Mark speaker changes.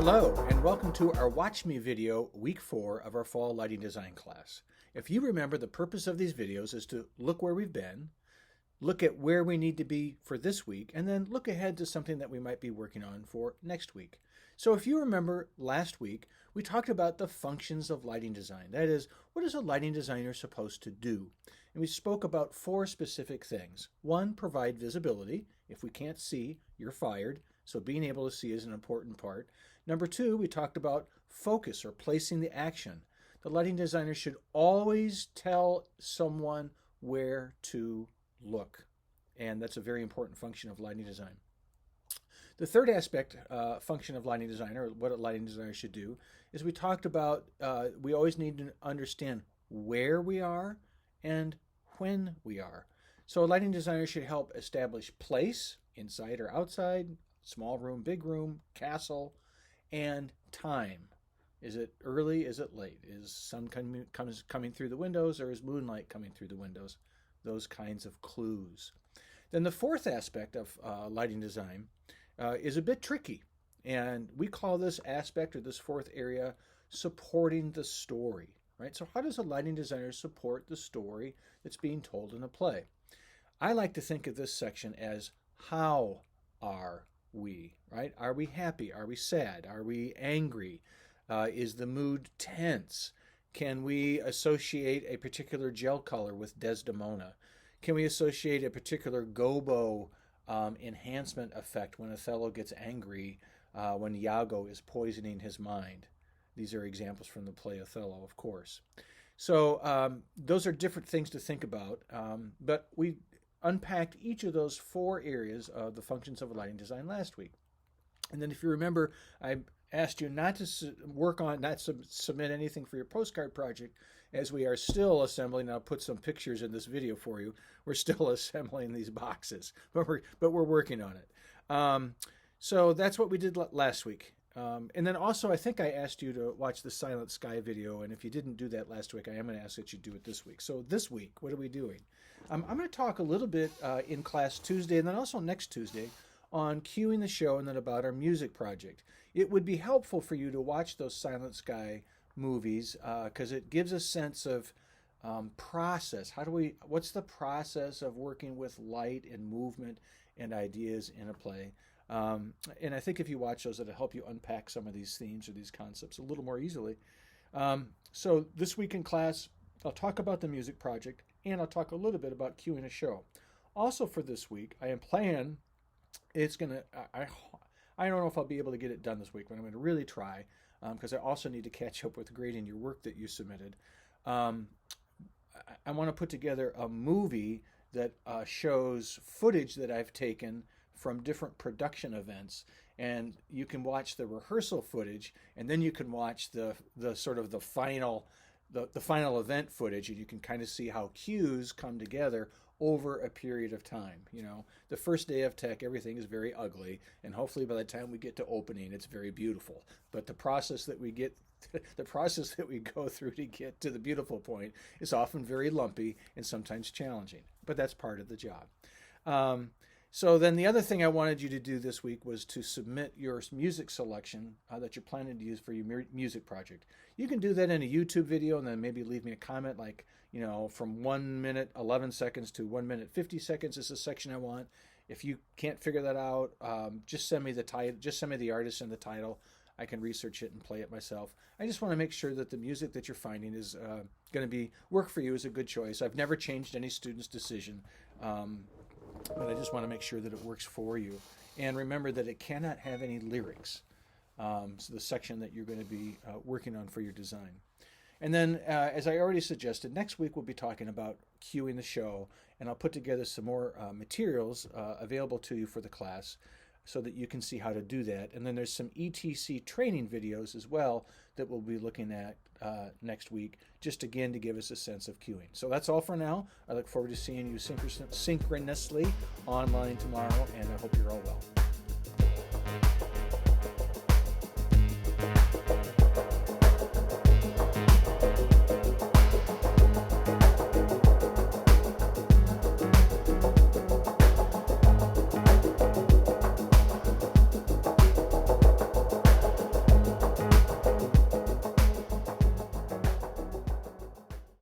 Speaker 1: Hello, and welcome to our Watch Me video, week 4 of our fall lighting design class. If you remember, the purpose of these videos is to look where we've been, look at where we need to be for this week, and then look ahead to something that we might be working on for next week. So if you remember last week, we talked about the functions of lighting design. That is, what is a lighting designer supposed to do? And we spoke about 4 specific things. 1, provide visibility. If we can't see, you're fired. So being able to see is an important part. Number 2, we talked about focus or placing the action. The lighting designer should always tell someone where to look. And that's a very important function of lighting design. The third aspect, function of lighting design, or what a lighting designer should do, is we talked about we always need to understand where we are and when we are. So a lighting designer should help establish place, inside or outside, small room, big room, castle, and time. Is it early? Is it late? Is sun coming through the windows, or is moonlight coming through the windows? Those kinds of clues. Then the fourth aspect of lighting design is a bit tricky, and we call this aspect, or this fourth area, supporting the story. Right? So how does a lighting designer support the story that's being told in a play? I like to think of this section as how are we, right? Are we happy? Are we sad? Are we angry? Is the mood tense? Can we associate a particular gel color with Desdemona? Can we associate a particular gobo enhancement effect when Othello gets angry when Iago is poisoning his mind? These are examples from the play Othello, of course. So those are different things to think about, but we unpacked each of those 4 areas of the functions of lighting design last week. And then if you remember, I asked you not to submit anything for your postcard project, as we are still assembling. I'll put some pictures in this video for you. We're still assembling these boxes, but we're working on it. So that's what we did last week. And then also, I think I asked you to watch the Silent Sky video, and if you didn't do that last week, I am going to ask that you do it this week. So this week, what are we doing? I'm going to talk a little bit in class Tuesday, and then also next Tuesday, on cueing the show, and then about our music project. It would be helpful for you to watch those Silent Sky movies because it gives a sense of process. What's the process of working with light and movement and ideas in a play? And I think if you watch those, it'll help you unpack some of these themes or these concepts a little more easily. So this week in class, I'll talk about the music project, and I'll talk a little bit about cueing a show. Also for this week, I am planning, I don't know if I'll be able to get it done this week, but I'm going to really try because I also need to catch up with grading your work that you submitted. I want to put together a movie that shows footage that I've taken from different production events, and you can watch the rehearsal footage, and then you can watch the sort of the final event footage, and you can kind of see how cues come together over a period of time. You know, the first day of tech, everything is very ugly, and hopefully by the time we get to opening, it's very beautiful. But the process that we go through to get to the beautiful point is often very lumpy and sometimes challenging, but that's part of the job. So then the other thing I wanted you to do this week was to submit your music selection that you're planning to use for your music project. You can do that in a YouTube video and then maybe leave me a comment like, you know, from 1 minute 11 seconds to 1 minute 50 seconds is the section I want. If you can't figure that out, just send me the title, just send me the artist and the title. I can research it and play it myself. I just want to make sure that the music that you're finding is going to work for you, is a good choice. I've never changed any student's decision. But I just want to make sure that it works for you. And remember that it cannot have any lyrics. So the section that you're going to be working on for your design. And then, as I already suggested, next week we'll be talking about cueing the show, and I'll put together some more materials available to you for the class so that you can see how to do that. And then there's some ETC training videos as well that we'll be looking at next week, just again to give us a sense of cueing. So that's all for now. I look forward to seeing you synchronously online tomorrow, and I hope you're all well.